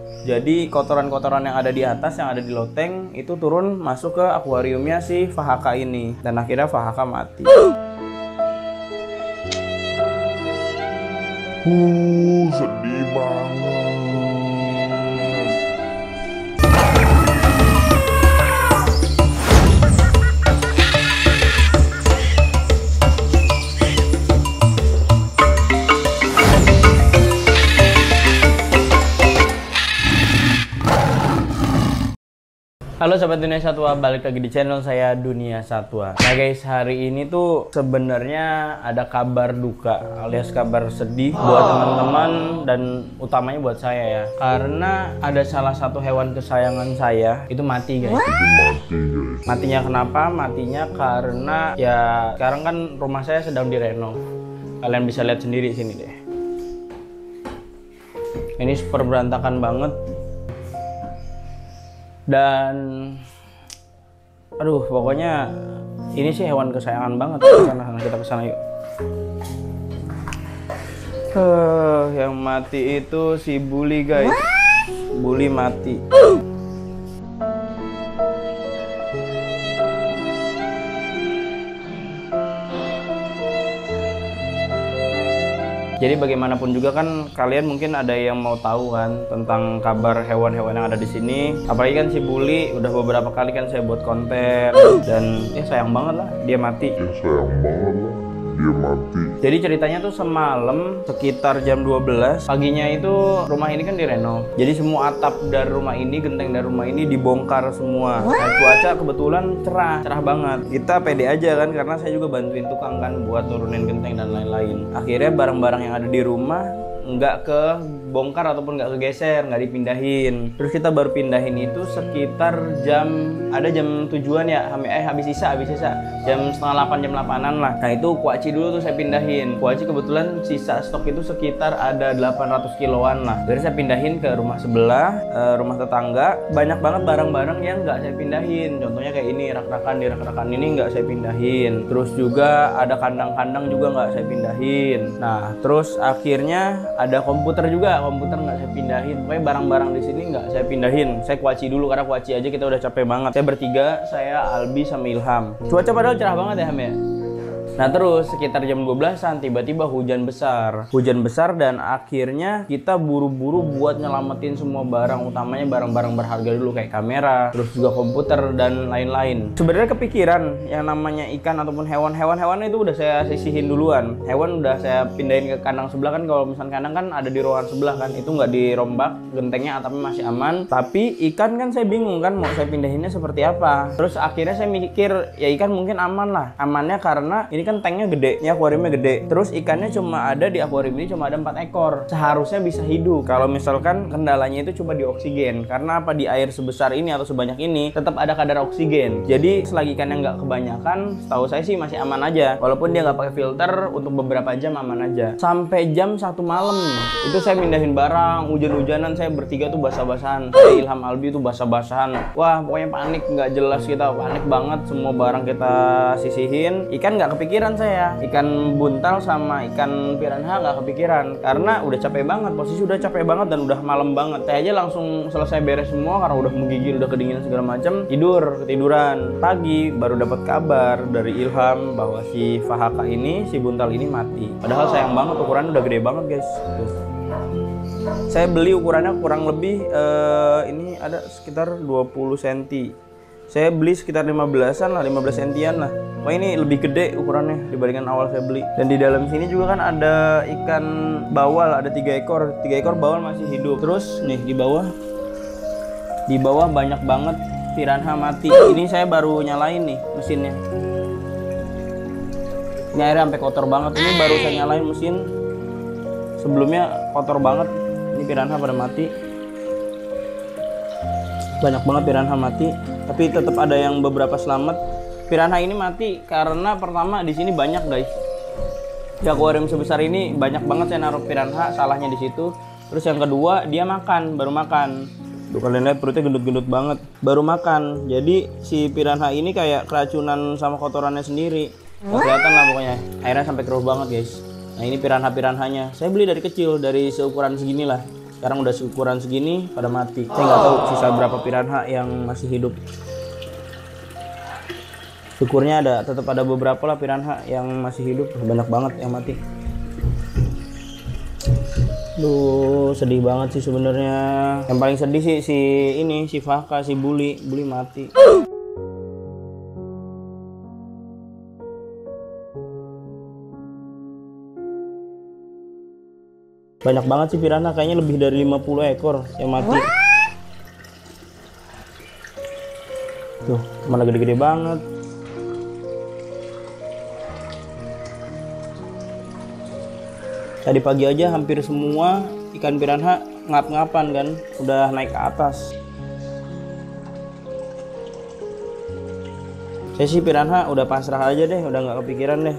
Jadi kotoran-kotoran yang ada di atas, yang ada di loteng itu turun masuk ke akuariumnya si Fahaka ini, dan akhirnya Fahaka mati. Sedih banget. Halo Sobat Dunia Satwa, balik lagi di channel saya Dunia Satwa. Nah guys, hari ini tuh sebenarnya ada kabar duka alias kabar sedih buat teman-teman dan utamanya buat saya ya. Karena ada salah satu hewan kesayangan saya itu mati guys. Matinya kenapa? Matinya karena ya sekarang kan rumah saya sedang direnov. Kalian bisa lihat sendiri sini deh. Ini super berantakan banget. Dan aduh, pokoknya ini sih hewan kesayangan banget. Kita kesana yuk. Yang mati itu si Bully guys. Bully mati. Jadi bagaimanapun juga kan kalian mungkin ada yang mau tahu kan tentang kabar hewan-hewan yang ada di sini. Apalagi kan si Bully udah beberapa kali kan saya buat konten dan ya sayang banget lah dia mati. Jadi ceritanya tuh semalam sekitar jam 12 paginya itu rumah ini kan direnov. Jadi semua atap dari rumah ini, genteng dari rumah ini dibongkar semua. Nah, cuaca kebetulan cerah banget. Kita pede aja kan karena saya juga bantuin tukang kan buat nurunin genteng dan lain-lain. Akhirnya barang-barang yang ada di rumah nggak ke bongkar ataupun nggak kegeser, nggak dipindahin. Terus kita baru pindahin itu sekitar jam 7-an ya, habis sisa jam setengah 8, jam 8-an lah. Nah itu kuaci dulu tuh saya pindahin. Kuaci kebetulan sisa stok itu sekitar ada 800 kiloan lah. Jadi saya pindahin ke rumah sebelah, rumah tetangga. Banyak banget barang-barang yang nggak saya pindahin. Contohnya kayak ini, rak-rakan ini nggak saya pindahin. Terus juga ada kandang-kandang juga nggak saya pindahin. Nah terus akhirnya ada komputer nggak saya pindahin. Pokoknya barang-barang di sini nggak saya pindahin. Saya kuaci dulu karena kuaci aja kita udah capek banget. Saya bertiga, saya, Albi sama Ilham. Cuaca padahal cerah banget ya Ham ya. Nah terus sekitar jam 12-an tiba-tiba hujan besar dan akhirnya kita buru-buru buat nyelamatin semua barang, utamanya barang-barang berharga dulu kayak kamera, terus juga komputer dan lain-lain. Sebenarnya kepikiran yang namanya ikan ataupun hewan itu udah saya sisihin duluan. Hewan udah saya pindahin ke kandang sebelah kan, kalau misalnya kandang kan ada di ruangan sebelah kan, itu nggak dirombak, gentengnya atapnya masih aman. Tapi ikan kan saya bingung kan mau saya pindahinnya seperti apa. Terus akhirnya saya mikir ya ikan mungkin aman lah. Amannya karena ini kan tanknya gede, ya akuariumnya gede. Terus ikannya cuma ada di akuarium ini cuma ada 4 ekor. Seharusnya bisa hidup. Kalau misalkan kendalanya itu cuma di oksigen. Karena apa, di air sebesar ini atau sebanyak ini tetap ada kadar oksigen. Jadi selagi ikannya nggak kebanyakan, setahu saya sih masih aman aja. Walaupun dia nggak pakai filter, untuk beberapa jam aman aja. Sampai jam 1 malam itu saya mindahin barang, hujan-hujanan, saya bertiga tuh basah-basahan. Saya, Ilham, Albi tuh basah-basahan. Wah pokoknya panik, nggak jelas, kita panik banget. Semua barang kita sisihin. Ikan nggak kepikiran saya, ikan buntal sama ikan piranha nggak kepikiran karena udah capek banget, posisi udah capek banget dan udah malam banget. Saya aja langsung selesai beres semua karena udah menggigil, udah kedinginan segala macam, ketiduran. Pagi baru dapat kabar dari Ilham bahwa si Fahaka ini, si buntal ini mati. Padahal sayang banget, ukurannya udah gede banget guys. Tuh. Saya beli ukurannya kurang lebih ini ada sekitar 20 cm. Saya beli sekitar 15-an lah, 15 sentian lah. Wah ini lebih gede ukurannya dibandingkan awal saya beli. Dan di dalam sini juga kan ada ikan bawal, ada 3 ekor. 3 ekor bawal masih hidup. Terus nih di bawah banyak banget piranha mati. Ini saya baru nyalain nih mesinnya. Ini airnya sampai kotor banget. Ini baru saya nyalain mesin. Sebelumnya kotor banget. Ini piranha pada mati. Banyak banget piranha mati. Tapi tetap ada yang beberapa selamat. Piranha ini mati karena pertama di sini banyak guys. Di akuarium sebesar ini banyak banget saya naruh piranha, salahnya di situ. Terus yang kedua dia baru makan. Tuh kalian lihat perutnya gendut-gendut banget, baru makan. Jadi si piranha ini kayak keracunan sama kotorannya sendiri. Gak kelihatan lah pokoknya. Airnya sampai keruh banget guys. Nah ini piranha-piranhanya. Saya beli dari kecil, dari seukuran segini lah. Sekarang udah ukuran segini pada mati. Saya nggak tahu sisa berapa piranha yang masih hidup. Syukurnya tetap ada beberapa lah piranha yang masih hidup. Banyak banget yang mati. Duh, sedih banget sih sebenarnya. Yang paling sedih sih si Faka, si Bully mati. Banyak banget sih piranha, kayaknya lebih dari 50 ekor yang mati. Tuh, mana gede-gede banget. Tadi pagi aja hampir semua ikan piranha ngap-ngapan kan, udah naik ke atas. Saya sih piranha udah pasrah aja deh, udah nggak kepikiran deh.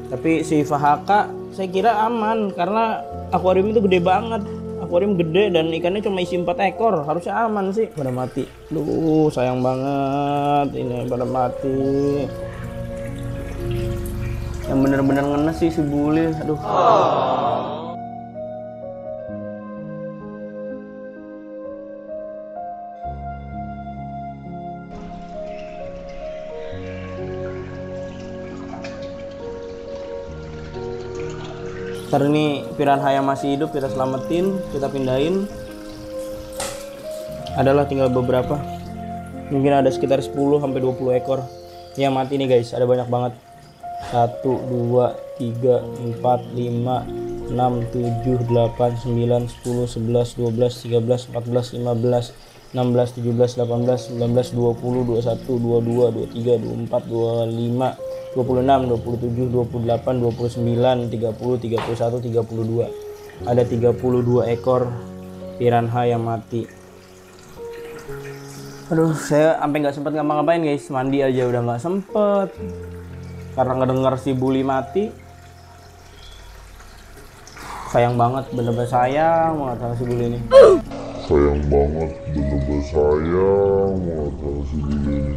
Tapi si Fahaka saya kira aman karena akuarium itu gede banget. Akuarium gede dan ikannya cuma isi 4 ekor, harusnya aman sih. Pada mati. Duh, sayang banget ini pada mati. Yang bener-bener ngenes sih si Bully, aduh. Ntar ini piranha yang masih hidup kita selamatin, kita pindahin. Adalah tinggal beberapa. Mungkin ada sekitar 10-20 ekor. Ini yang mati nih guys, ada banyak banget. 1, 2, 3, 4, 5, 6, 7, 8, 9, 10, 11, 12, 13, 14, 15, 16, 17, 18, 19, 20, 21, 22, 23, 24, 25, 26, 27, 28, 29, 30, 31, 32. Ada 32 ekor piranha yang mati. Aduh, saya sampai nggak sempet ngapa-ngapain guys, mandi aja udah nggak sempet. Karena ngedenger si Bully mati. Sayang banget, bener-bener sayang banget sama si Bully ini. Sayang banget, bener-bener sayang banget sama si Bully ini.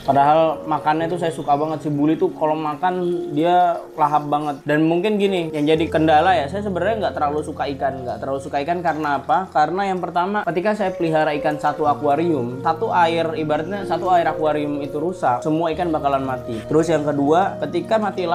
Padahal makannya tuh saya suka banget, si Bully tuh kalau makan dia lahap banget. Dan mungkin gini, yang jadi kendala ya, saya sebenarnya nggak terlalu suka ikan. Karena apa? Karena yang pertama, ketika saya pelihara ikan satu akuarium, ibaratnya satu air akuarium itu rusak, semua ikan bakalan mati. Terus yang kedua, ketika mati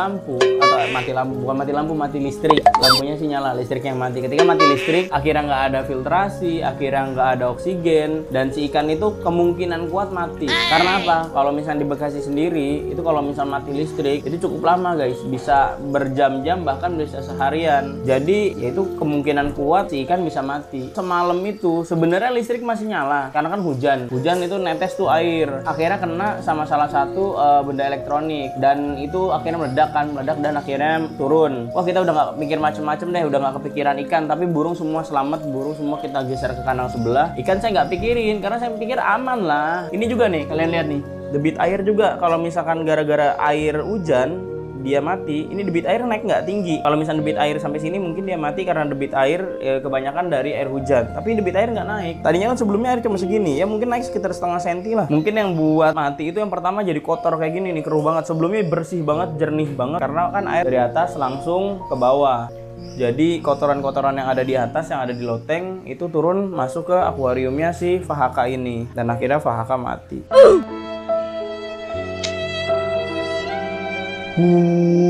listrik, lampunya sih nyala, listriknya yang mati. Ketika mati listrik, akhirnya nggak ada filtrasi, akhirnya nggak ada oksigen, dan si ikan itu kemungkinan kuat mati. Karena apa? Kalau misalnya di Bekasi sendiri itu kalau misal mati listrik itu cukup lama guys, bisa berjam-jam bahkan bisa seharian. Jadi yaitu kemungkinan kuat si ikan bisa mati. Semalam itu sebenarnya listrik masih nyala karena kan hujan itu netes tuh air, akhirnya kena sama salah satu benda elektronik dan itu akhirnya meledak dan akhirnya turun. Wah, kita udah nggak mikir macem-macem deh, udah nggak kepikiran ikan, tapi burung semua selamat, burung semua kita geser ke kandang sebelah. Ikan saya nggak pikirin karena saya pikir aman lah. Ini juga nih, kalian lihat nih, debit air juga kalau misalkan gara-gara air hujan dia mati, ini debit air naik nggak tinggi. Kalau misalnya debit air sampai sini mungkin dia mati karena debit air kebanyakan dari air hujan, tapi debit air nggak naik. Tadinya kan sebelumnya air cuma segini, ya mungkin naik sekitar setengah senti lah. Mungkin yang buat mati itu yang pertama jadi kotor kayak gini nih, keruh banget. Sebelumnya bersih banget, jernih banget karena kan air dari atas langsung ke bawah. Jadi kotoran-kotoran yang ada di atas, yang ada di loteng itu turun masuk ke akuariumnya si Fahaka ini, dan akhirnya Fahaka mati.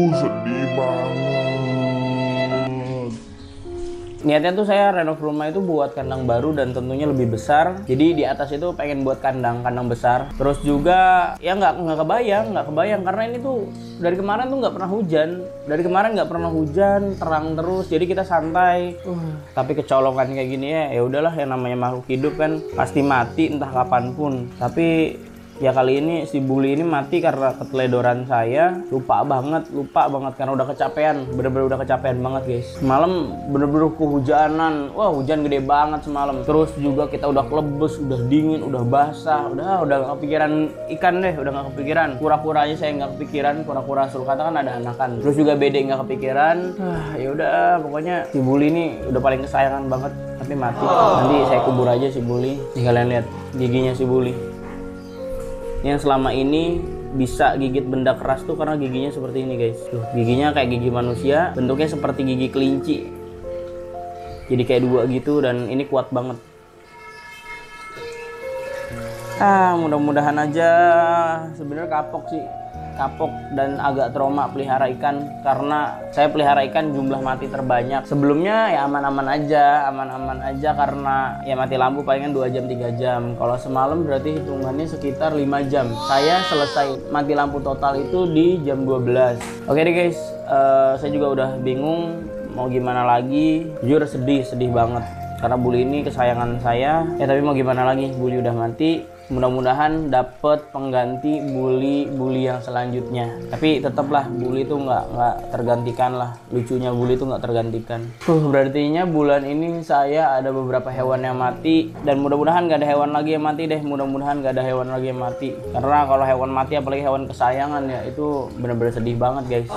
Sedih banget. Niatnya tuh saya renov rumah itu buat kandang baru dan tentunya lebih besar. Jadi di atas itu pengen buat kandang besar. Terus juga ya nggak kebayang karena ini tuh dari kemarin tuh nggak pernah hujan, terang terus. Jadi kita santai. Tapi kecolongan kayak gini ya udahlah, yang namanya makhluk hidup kan pasti mati entah kapanpun. Tapi ya kali ini si Bully ini mati karena keteledoran saya. Lupa banget karena udah kecapean, bener-bener udah kecapean banget guys. Semalam bener-bener kehujanan, wah hujan gede banget semalam. Terus juga kita udah kelebes, udah dingin, udah basah, udah gak kepikiran ikan deh, udah gak kepikiran. Kura-kura aja saya gak kepikiran, kura-kura sulcata kan ada anakan. Terus juga bede gak kepikiran. Ya udah, pokoknya si Bully ini udah paling kesayangan banget, tapi mati. Nanti saya kubur aja si Bully. Nih kalian lihat giginya si Bully. Yang selama ini bisa gigit benda keras tuh karena giginya seperti ini guys. Tuh, giginya kayak gigi manusia, bentuknya seperti gigi kelinci. Jadi kayak dua gitu dan ini kuat banget. Mudah-mudahan aja. Sebenarnya kapok sih, kapok dan agak trauma pelihara ikan karena saya pelihara ikan jumlah mati terbanyak. Sebelumnya ya aman-aman aja karena ya mati lampu palingan 2 jam 3 jam. Kalau semalam berarti hitungannya sekitar 5 jam. Saya selesai mati lampu total itu di jam 12. Oke deh guys, saya juga udah bingung mau gimana lagi. Jujur sedih banget karena Bully ini kesayangan saya. Ya tapi mau gimana lagi, Bully udah mati. Mudah-mudahan dapet pengganti Bully yang selanjutnya. Tapi tetaplah Bully itu nggak tergantikan lah. Lucunya Bully itu nggak tergantikan. Berartinya bulan ini saya ada beberapa hewan yang mati dan mudah-mudahan nggak ada hewan lagi yang mati deh. Mudah-mudahan nggak ada hewan lagi yang mati. Karena kalau hewan mati apalagi hewan kesayangan ya itu bener-bener sedih banget guys.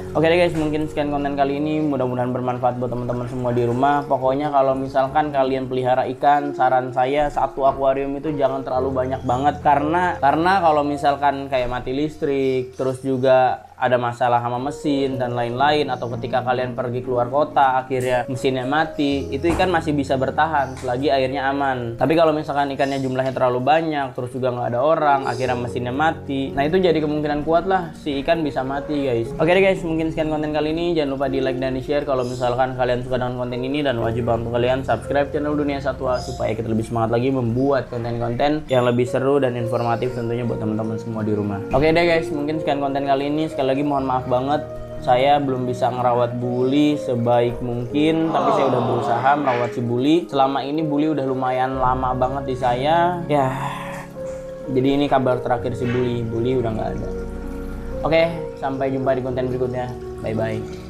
Oke deh guys, mungkin sekian konten kali ini. Mudah-mudahan bermanfaat buat teman-teman semua di rumah. Pokoknya kalau misalkan kalian pelihara ikan, saran saya satu akuarium itu jangan terlalu banyak banget karena kalau misalkan kayak mati listrik, terus juga ada masalah sama mesin dan lain-lain, atau ketika kalian pergi keluar kota akhirnya mesinnya mati, itu ikan masih bisa bertahan selagi airnya aman. Tapi kalau misalkan ikannya jumlahnya terlalu banyak, terus juga nggak ada orang, akhirnya mesinnya mati, nah itu jadi kemungkinan kuat lah si ikan bisa mati guys. Oke deh guys, mungkin sekian konten kali ini. Jangan lupa di like dan di share kalau misalkan kalian suka dengan konten ini, dan wajib banget untuk kalian subscribe channel Dunia Satwa supaya kita lebih semangat lagi membuat konten-konten yang lebih seru dan informatif tentunya buat teman-teman semua di rumah. Oke deh guys, mungkin sekian konten kali ini. Sekali lagi mohon maaf banget saya belum bisa ngerawat Bully sebaik mungkin, tapi saya udah berusaha merawat si Bully. Selama ini Bully udah lumayan lama banget di saya ya. Jadi ini kabar terakhir si Bully udah nggak ada. Oke, sampai jumpa di konten berikutnya. Bye bye.